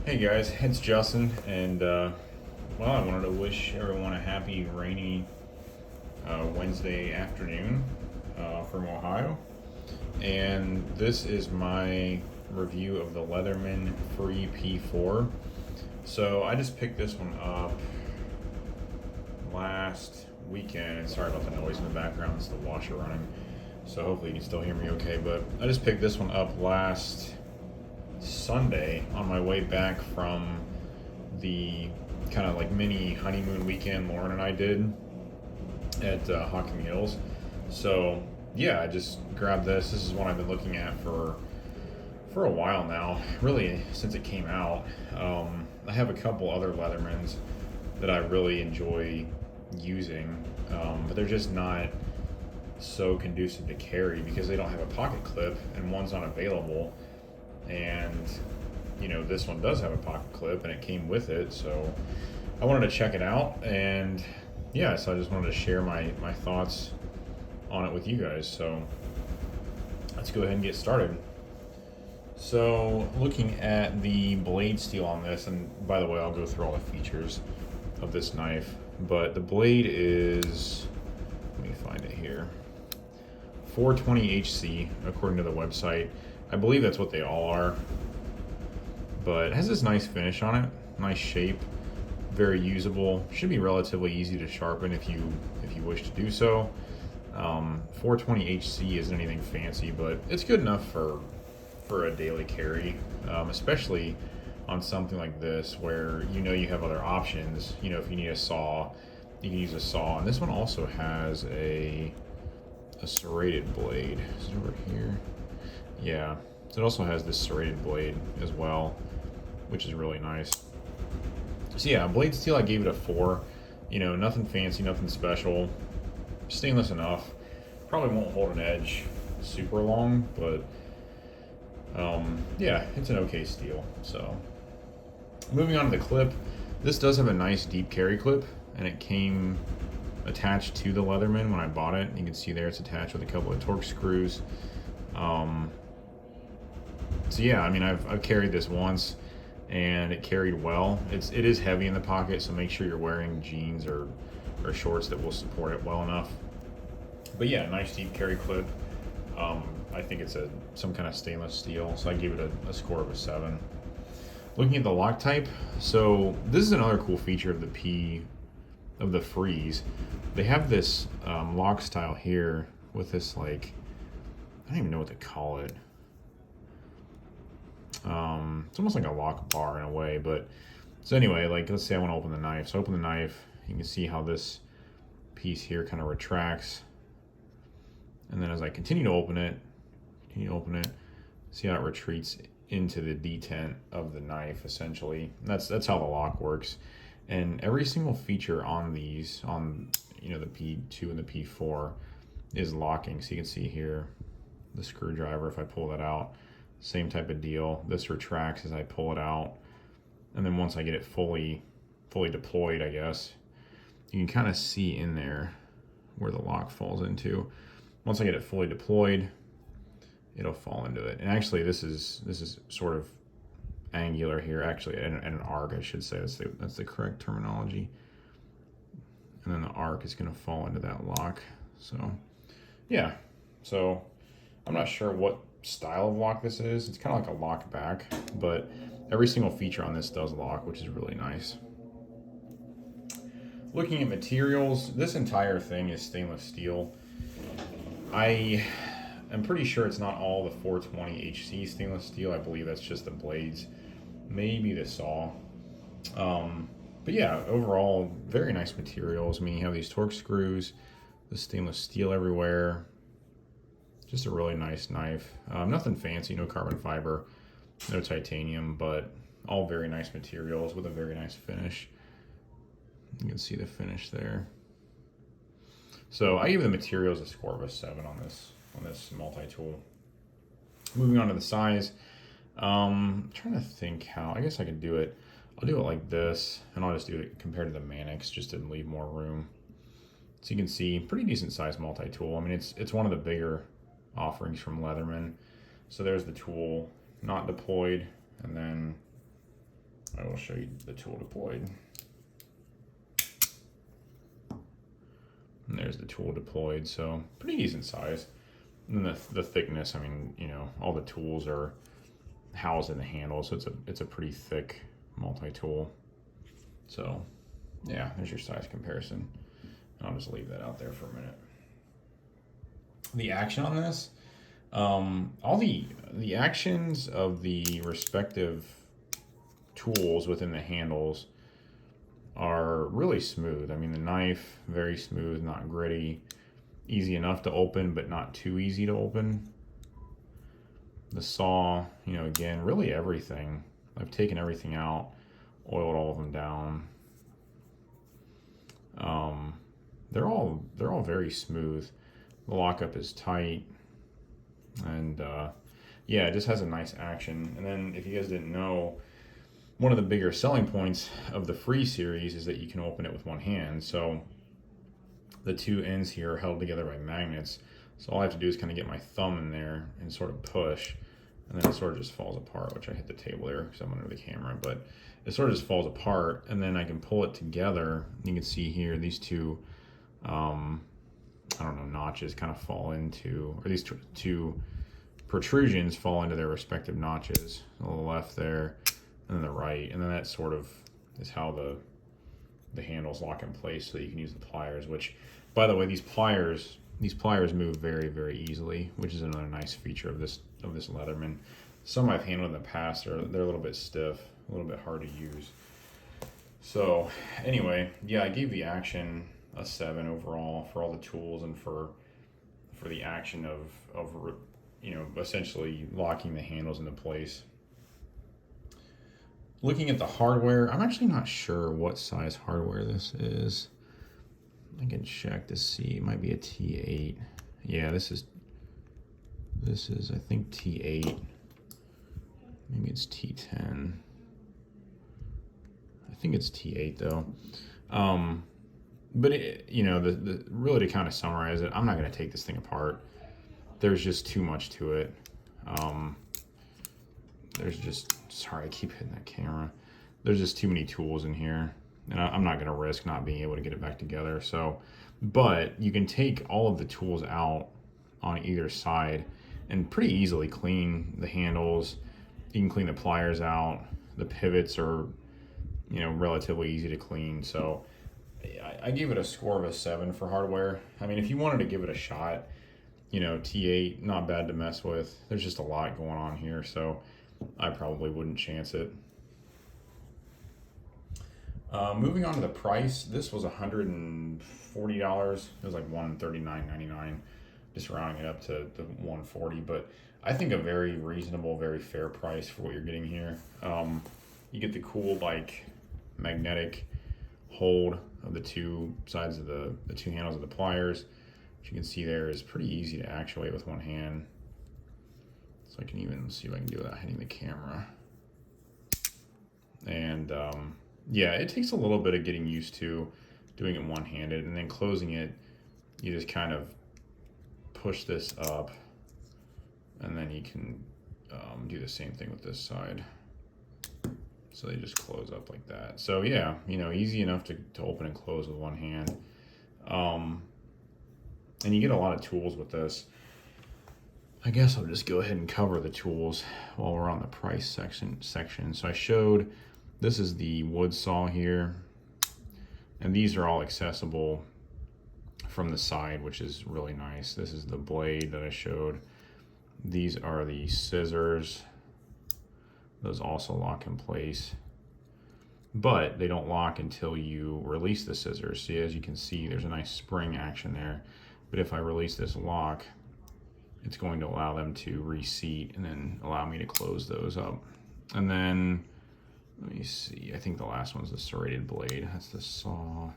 Hey guys, it's Justin, and well, I wanted to wish everyone a happy rainy Wednesday afternoon from Ohio. And this is my review of the Leatherman Free P4. So I just picked this one up last weekend, and sorry about the noise in the background, it's the washer running. So hopefully you can still hear me okay, but I just picked this one up last Sunday on my way back from the kind of like mini honeymoon weekend Lauren and I did at Hocking Hills. So yeah, I just grabbed this. This is one I've been looking at for a while now, really since it came out. I have a couple other Leathermans that I really enjoy using, but they're just not so conducive to carry because they don't have a pocket clip and one's not available. And this one does have a pocket clip and it came with it, so I wanted to check it out. And yeah, so I just wanted to share my thoughts on it with you guys. So let's go ahead and get started. So looking at the blade steel on this, and by the way, I'll go through all the features of this knife, but the blade is, let me find it here, 420 HC according to the website. I believe that's what they all are, but it has this nice finish on it, nice shape, very usable. Should be relatively easy to sharpen if you wish to do so. 420 HC isn't anything fancy, but it's good enough for a daily carry, especially on something like this where you have other options. If you need a saw, you can use a saw, and this one also has a serrated blade. Is it over here? Yeah, so it also has this serrated blade as well, which is really nice. So yeah, blade steel, I gave it a 4. Nothing fancy, nothing special. Stainless enough. Probably won't hold an edge super long, but yeah, it's an okay steel. So moving on to the clip, this does have a nice deep carry clip, and it came attached to the Leatherman when I bought it. You can see there it's attached with a couple of Torx screws. So yeah, I mean, I've carried this once, and it carried well. It is heavy in the pocket, so make sure you're wearing jeans or shorts that will support it well enough. But yeah, nice deep carry clip. I think it's some kind of stainless steel, so I gave it a score of a 7. Looking at the lock type, so this is another cool feature of the Freeze. They have this lock style here with this, like, I don't even know what to call it. It's almost like a lock bar in a way, but so anyway, like, let's say I want to open the knife. So open the knife, you can see how this piece here kind of retracts, and then as I continue to open it, see how it retreats into the detent of the knife. Essentially, that's how the lock works. And every single feature on these, on the P2 and the P4, is locking. So you can see here the screwdriver, if I pull that out, same type of deal. This retracts as I pull it out, and then once I get it fully deployed, I guess, you can kind of see in there where the lock falls into. Once I get it fully deployed, it'll fall into it. And actually, this is sort of angular here, actually, and an arc, I should say. That's the correct terminology. And then the arc is going to fall into that lock. So yeah, so I'm not sure what style of lock this is. It's kind of like a lock back, but every single feature on this does lock, which is really nice. Looking at materials, this entire thing is stainless steel. I am pretty sure it's not all the 420 HC stainless steel. I believe that's just the blades, maybe the saw. But yeah, overall, very nice materials. I mean, you have these Torx screws, the stainless steel everywhere. Just a really nice knife. Nothing fancy, no carbon fiber, no titanium, but all very nice materials with a very nice finish. You can see the finish there. So I give the materials a score of a 7 on this multi-tool. Moving on to the size, I'm trying to think how. I guess I could do it. I'll do it like this, and I'll just do it compared to the Mannix just to leave more room. So you can see, pretty decent size multi-tool. I mean, it's one of the bigger offerings from Leatherman. So there's the tool, not deployed, and then I will show you the tool deployed. And there's the tool deployed, so pretty decent size. And then the thickness, I mean, you know, all the tools are housed in the handle, so it's a pretty thick multi-tool. So yeah, there's your size comparison. And I'll just leave that out there for a minute. The action on this, all the actions of the respective tools within the handles are really smooth. I mean, the knife, very smooth, not gritty, easy enough to open, but not too easy to open. The saw, you know, again, really everything. I've taken everything out, oiled all of them down. They're all very smooth. The lockup is tight, and yeah, it just has a nice action. And then, if you guys didn't know, one of the bigger selling points of the Free series is that you can open it with one hand. So the two ends here are held together by magnets. So all I have to do is kind of get my thumb in there and sort of push, and then it sort of just falls apart, which I hit the table there because I'm under the camera, but it sort of just falls apart, and then I can pull it together. You can see here these two, I don't know, notches kind of fall into, or these two protrusions fall into their respective notches. On the left there, and then the right, and then that sort of is how the handles lock in place so that you can use the pliers, which, by the way, these pliers move very, very easily, which is another nice feature of this Leatherman. Some I've handled in the past they're a little bit stiff, a little bit hard to use. So anyway, yeah, I gave the action a 7 overall for all the tools and for the action of you know, essentially locking the handles into place. Looking at the hardware, I'm actually not sure what size hardware this is. I can check to see. It might be a T8. Yeah, this is I think T8. Maybe it's T10. I think it's T8 though. But it, you know, the really, to kind of summarize it, I'm not going to take this thing apart. There's just too much to it. There's just, sorry, I keep hitting that camera. There's just too many tools in here, and I'm not going to risk not being able to get it back together. So, but you can take all of the tools out on either side and pretty easily clean the handles. You can clean the pliers out. The pivots are, you know, relatively easy to clean. So I gave it a score of a 7 for hardware. I mean, if you wanted to give it a shot, you know, T8, not bad to mess with. There's just a lot going on here, so I probably wouldn't chance it. Moving on to the price, this was $140. It was like $139.99, just rounding it up to the $140. But I think a very reasonable, very fair price for what you're getting here. You get the cool, like, magnetic hold of the two sides of the two handles of the pliers, which you can see there is pretty easy to actuate with one hand. So I can even see if I can do it without hitting the camera. And yeah, it takes a little bit of getting used to doing it one-handed, and then closing it, you just kind of push this up, and then you can do the same thing with this side. So they just close up like that. So yeah, you know, easy enough to open and close with one hand. And you get a lot of tools with this. I guess I'll just go ahead and cover the tools while we're on the price section. So I showed, this is the wood saw here, and these are all accessible from the side, which is really nice. This is the blade that I showed. These are the scissors. Those also lock in place, but they don't lock until you release the scissors. See, as you can see, there's a nice spring action there. But if I release this lock, it's going to allow them to reseat and then allow me to close those up. And then, let me see, I think the last one's the serrated blade. That's the saw.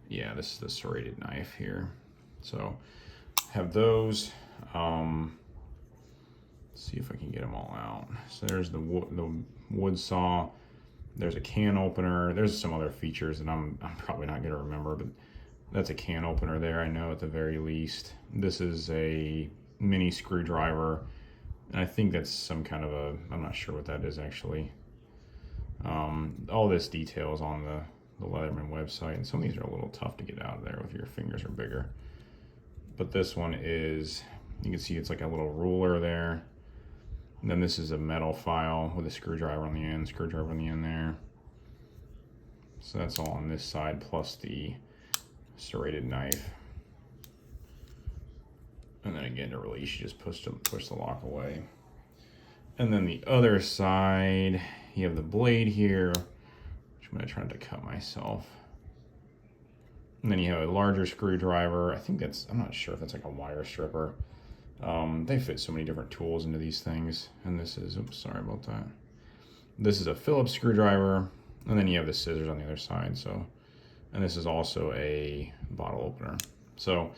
Yeah, this is the serrated knife here. So have those. See if I can get them all out. So there's the wood saw. There's a can opener. There's some other features that I'm probably not going to remember, but that's a can opener there, I know, at the very least. This is a mini screwdriver, and I think that's some kind of a, I'm not sure what that is actually. All this detail is on the Leatherman website, and some of these are a little tough to get out of there if your fingers are bigger. But this one is, you can see it's like a little ruler there. And then this is a metal file with a screwdriver on the end there. So that's all on this side, plus the serrated knife. And then again, to release, you just push the lock away. And then the other side, you have the blade here, which I'm gonna try to cut myself. And then you have a larger screwdriver. I think that's, I'm not sure if that's like a wire stripper. They fit so many different tools into these things. And this is, oops, sorry about that. This is a Phillips screwdriver. And then you have the scissors on the other side. So, and this is also a bottle opener. So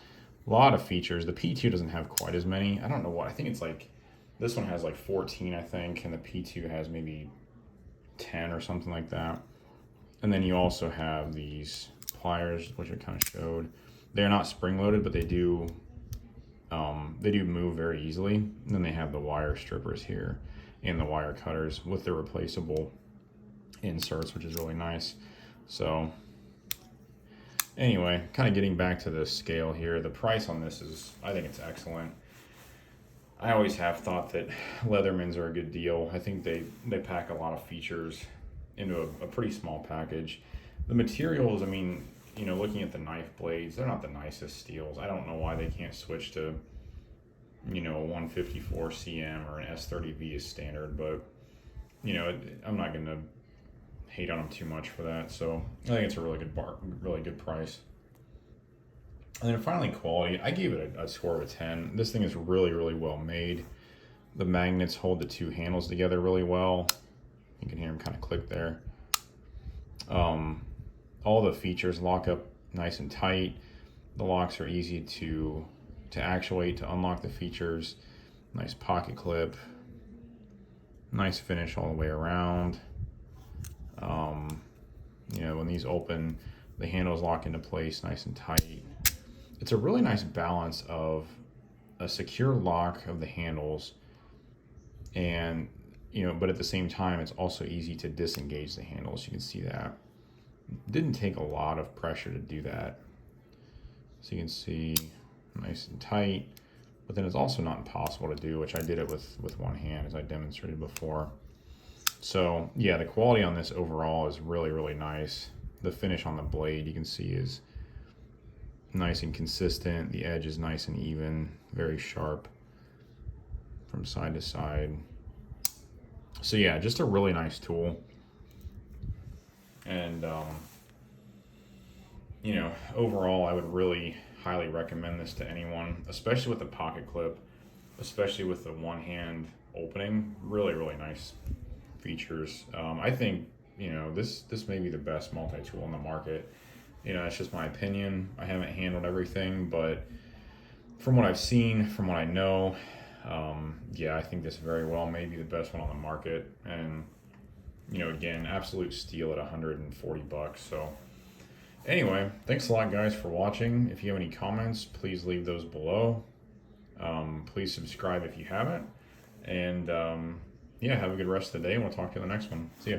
a lot of features. The P2 doesn't have quite as many. I don't know what, I think it's like, this one has like 14, I think, and the P2 has maybe 10 or something like that. And then you also have these pliers, which I kind of showed. They're not spring-loaded, but they do move very easily. And then they have the wire strippers here and the wire cutters with the replaceable inserts, which is really nice. So anyway, kind of getting back to the scale here, the price on this is, I think it's excellent. I always have thought that Leathermans are a good deal. I think they pack a lot of features into a pretty small package. The materials, I mean, you know, looking at the knife blades, they're not the nicest steels. I don't know why they can't switch to, you know, a 154 CM or an S30V is standard, but, you know, I'm not going to hate on them too much for that. So I think it's a really good price. And then finally, quality. I gave it a score of a 10. This thing is really well made. The magnets hold the two handles together really well. You can hear them kind of click there. All the features lock up nice and tight. The locks are easy to actuate, to unlock the features. Nice pocket clip. Nice finish all the way around. You know, when these open, the handles lock into place nice and tight. It's a really nice balance of a secure lock of the handles and, you know, but at the same time, it's also easy to disengage the handles. You can see that. Didn't take a lot of pressure to do that. So you can see nice and tight, but then it's also not impossible to do, which I did it with one hand as I demonstrated before. So yeah, the quality on this overall is really nice. The finish on the blade, you can see, is nice and consistent. The edge is nice and even, very sharp from side to side. So yeah, just a really nice tool. And you know, overall, I would really highly recommend this to anyone, especially with the pocket clip, especially with the one hand opening. Really nice features. I think, you know, this may be the best multi-tool on the market. You know, that's just my opinion. I haven't handled everything, but from what I've seen, from what I know, yeah, I think this very well may be the best one on the market. And, you know, again, absolute steal at 140 bucks. So anyway, thanks a lot, guys, for watching. If you have any comments, please leave those below. Please subscribe if you haven't. And yeah, have a good rest of the day, and we'll talk to you in the next one. See ya.